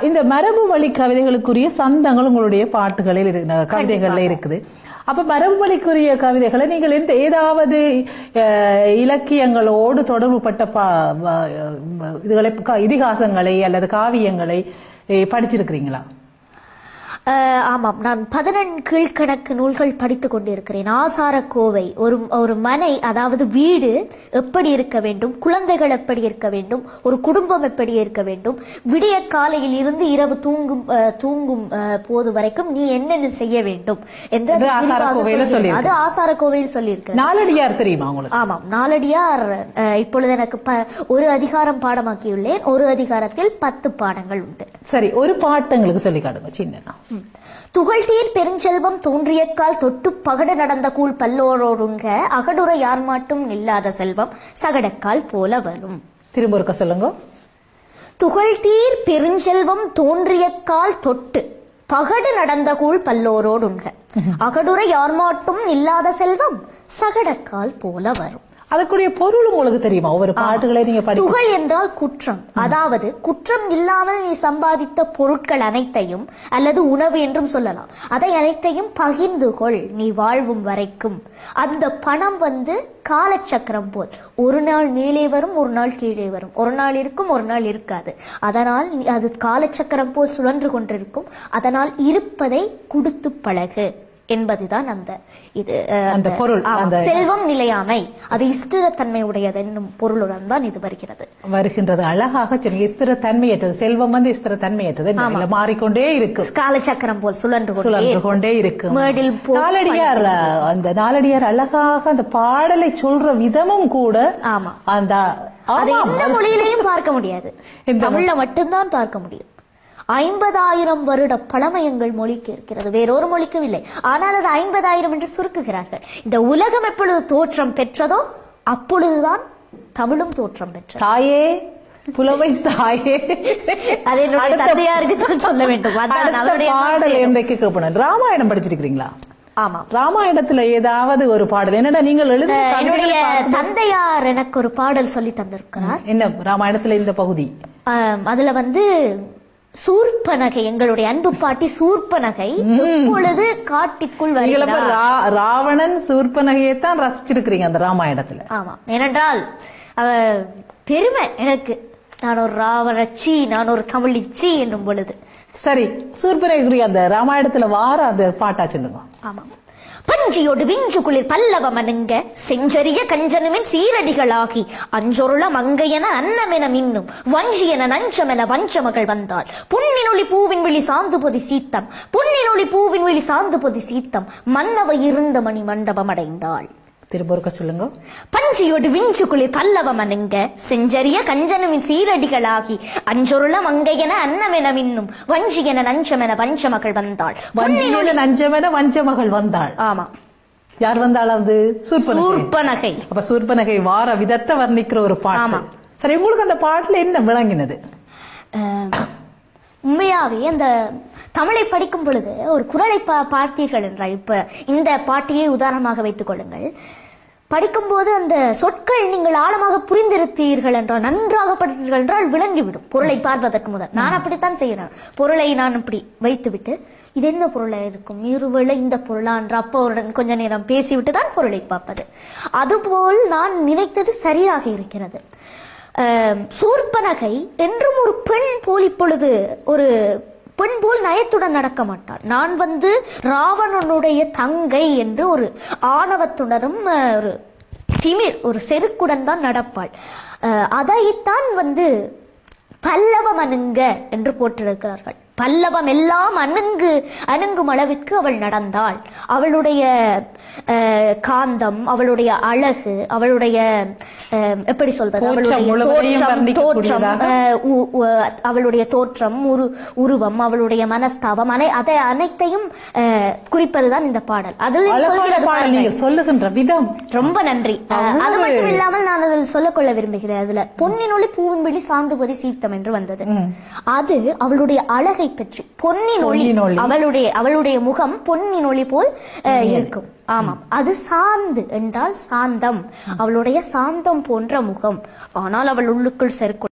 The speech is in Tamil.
இந்த மரபு வழி கவிதைகளுக்குரிய சந்தங்கள் உங்களுடைய பாட்டுகளில் கவிதைகள்ல இருக்குது. அப்ப மரபு வழிக்குரிய கவிதைகளை நீங்கள் ஏதாவது இலக்கியங்களோடு தொடர்புபட்ட இதுகளை இதிகாசங்களை அல்லது காவியங்களை படிச்சிருக்கிறீங்களா? ஆமாம், நான் 11 கீழ்கணக்கு நூல்கள் படித்துக் கொண்டிருக்கிறேன். ஆசாரக்கோவை, ஒரு மனை, அதாவது வீடு எப்படி இருக்க வேண்டும், குழந்தைகள் எப்படி இருக்க வேண்டும், ஒரு குடும்பம் எப்படி இருக்க வேண்டும், விடிய காலையில் இருந்து இரவு தூங்கும் போது வரைக்கும் நீ என்னென்ன செய்ய வேண்டும் என்று அது ஆசாரக்கோவையில் சொல்லியிருக்கிறேன். நாலடியார் தெரியுமா உங்களுக்கு? ஆமாம், நாலடியார் இப்பொழுது எனக்கு ஒரு அதிகாரம் பாடமாக்கியுள்ளேன். ஒரு அதிகாரத்தில் 10 பாடங்கள் உண்டு. சரி, ஒரு பாட்டு எங்களுக்கு சொல்லி காட்டுங்க சின்ன. துகள்தீர் பெருஞ்செல்வம் தோன்றியக்கால் தொட்டு பகடு நடந்த கூழ் பல்லோரோருங்க அகடுரை யார் மாட்டும் இல்லாத செல்வம் சகடக்கால் போல வரும். திரும்ப ஒருக்க சொல்லுங்க. துகள்தீர் பெருஞ்செல்வம் தோன்றியக்கால் தொட்டு பகடு நடந்த கூழ் பல்லோரோடுங்க அகடுரை யார் மாட்டும் இல்லாத செல்வம் சகடக்கால் போல வரும். அதுக்குரிய பொருள் உங்களுக்கு தெரியுமா? ஒவ்வொரு பாட்டுகளை நீங்க படிக்க. துகள் என்றால் குற்றம், அதாவது குற்றம் இல்லாமல் நீ சம்பாதித்த பொருட்கள் அனைத்தையும் அல்லது உணவு என்றும் சொல்லலாம், அதை அனைத்தையும் பகிர்ந்து கொள் நீ வாழ்வும் வரைக்கும். அந்த பணம் காலச்சக்கரம் போல் ஒரு நாள் மேலே வரும், ஒரு நாள் கீழே வரும், ஒரு நாள் இருக்கும், ஒரு நாள் இருக்காது. அதனால் அது காலச்சக்கரம் போல் சுழன்று கொண்டிருக்கும். அதனால் இருப்பதை கொடுத்து பழகு என்பதுதான் அந்த பொருள். செல்வம் நிலையாமை, அது ஸ்திரத்தன்மை உடையது என்னும் பொருளுடன் தான் இது வருகின்றது. அழகாக ஸ்திரத்தன்மையற்றது. செல்வம் ஸ்திரத்தன்மையற்றது, மாறிக்கொண்டே இருக்கும், காலச்சக்கரம் போல் சுழன்று கொண்டே இருக்கும். நாலடியார், அந்த நாலடியார் அழகாக அந்த பாடலை சொல்ற விதமும் கூட அந்த எந்த மொழியிலையும் பார்க்க முடியாது, தமிழ்ல மட்டும்தான் பார்க்க முடியும். 50,000 வருட பழமையங்கள் மொழிக்கு இருக்கிறது, வேறொரு மொழிக்கும் இல்லை. ஆனால் அது 50,000 என்று சுருக்குகிறார்கள். இந்த உலகம் எப்பொழுது தோற்றம் பெற்றதோ அப்பொழுதுதான் தமிழும் தோற்றம் பெற்றது. தாயே, புலமை தாயே, அது என்னுடைய தந்தையாருக்கு தான் சொல்ல வேண்டும். ராமாயணம் படிச்சிருக்கீங்களா? ஆமா, ராமாயணத்துல ஏதாவது ஒரு பாடல் என்னடா நீங்கள் என்னுடைய தந்தையார் எனக்கு ஒரு பாடல் சொல்லி தந்திருக்கிறார். என்ன ராமாயணத்துல இந்த பகுதி? அதுல சூர்பனகை, எங்களுடைய அன்பு பாட்டி சூர்பனகை இப்பொழுது காட்டிற்குள் வருகிறார். ராவணன் சூர்பனகையை தான் ரசிச்சிருக்கிறீங்க அந்த ராமாயணத்துல? ஆமா, ஏனென்றால் பெருமை எனக்கு, நான் ஒரு ராவணச்சி, நான் ஒரு தமிழிச்சி என்னும் பொழுது. சரி, சூர்பனகை அந்த ராமாயணத்துல வார அந்த பாட்டா சொல்லுங்க. ஆமா, பஞ்சியோடு விஞ்சு குளிர் பல்லவ மனுங்க செஞ்சரிய கஞ்சனுமின் சீரடிகளாகி அஞ்சொருள மங்கையென அன்னமென மின்னும் வஞ்சியென நஞ்சமென வஞ்சமகள் வந்தாள் புன்னினொளி பூவின் விழி சாந்து பொதி சீத்தம் புன்னினொளி பூவின் விழி சாந்து பொதி சீத்தம் மன்னவ இருந்த மணி மண்டபம் அடைந்தாள். திரும்ப சொல்லுங்க. பஞ்சியோடு விஞ்சு குளிர் பல்லவ மனுங்க செஞ்சரிய கஞ்சனுமின் சீரடிகளாகி அஞ்சொருள மங்கையென அன்னமென மின்னும் வஞ்சியென நஞ்சமென வஞ்சமகள் வந்தாள். வஞ்சியென நஞ்சமென வஞ்சமகள் வந்தாள். ஆமா, யார் வந்தாள்? அது சூர்பனகை. அப்ப சூர்பனகை வார விதத்தை வர்ணிக்கிற ஒரு பாட்டு. சரி, உங்களுக்கு அந்த பாட்டுல என்ன விளங்கினது? உண்மையாவே அந்த தமிழை படிக்கும் பொழுது ஒரு குரலை பார்த்தீர்கள் என்றால், இப்ப இந்த பாட்டையே உதாரணமாக வைத்துக் கொள்ளுங்கள். படிக்கும்போது அந்த சொற்கள் நீங்கள் ஆழமாக புரிந்திருத்தீர்கள் என்றால், நன்றாக படித்தீர்கள் என்றால் விளங்கிவிடும் பொருளை பார்ப்பதற்கு முதல். நான் அப்படித்தான் செய்கிறேன். பொருளை நான் இப்படி வைத்துவிட்டு இது என்ன பொருளா இருக்கும், இருவேளை இந்த பொருளா என்ற அப்போருடன் கொஞ்ச நேரம் பேசிவிட்டு தான் பொருளை பார்ப்பது. அதுபோல் நான் நினைத்தது சரியாக இருக்கிறது. சூர்பனகை என்றும் ஒரு பெண் போல் இப்பொழுது ஒரு பெண் போல் நயத்துடன் நடக்க மாட்டாள். நான் ராவணனுடைய தங்கை என்று ஒரு ஆணவத்துடனும் ஒரு திமிர், ஒரு செருக்குடன் தான் நடப்பாள். அதைத்தான் பல்லவம் அணுங்க என்று போட்டிருக்கிறார்கள். பல்லவம் எல்லாம் அணுங்கும் அளவிற்கு அவள் நடந்தாள். அவளுடைய காந்தம், அவளுடைய அழகு, அவளுடைய எப்படி சொல்வது, அவளுடைய தோற்றம், உருவம், அவளுடைய மனஸ்தாபம், அதை அனைத்தையும் குறிப்பதுதான் இந்த பாடல். அதில் சொல்லுகின்ற விதம் ரொம்ப நன்றி. அது மட்டும் இல்லாமல் நான் அதில் சொல்லிக்கொள்ள விரும்புகிறேன். அதுல பொன்னினொளி பூவின் விழி சாந்துபதி சீத்தம் என்று வந்தது. அது அவளுடைய அழகை பற்றி. பொன்னின் ஒளி, அவளுடைய முகம் பொன்னின் ஒளி போல் இருக்கும். ஆமாம், அது சாந்து என்றால் சாந்தம், அவளுடைய சாந்தம் போன்ற முகம். ஆனால் அவள் உள்ளுக்குள் செருக்கு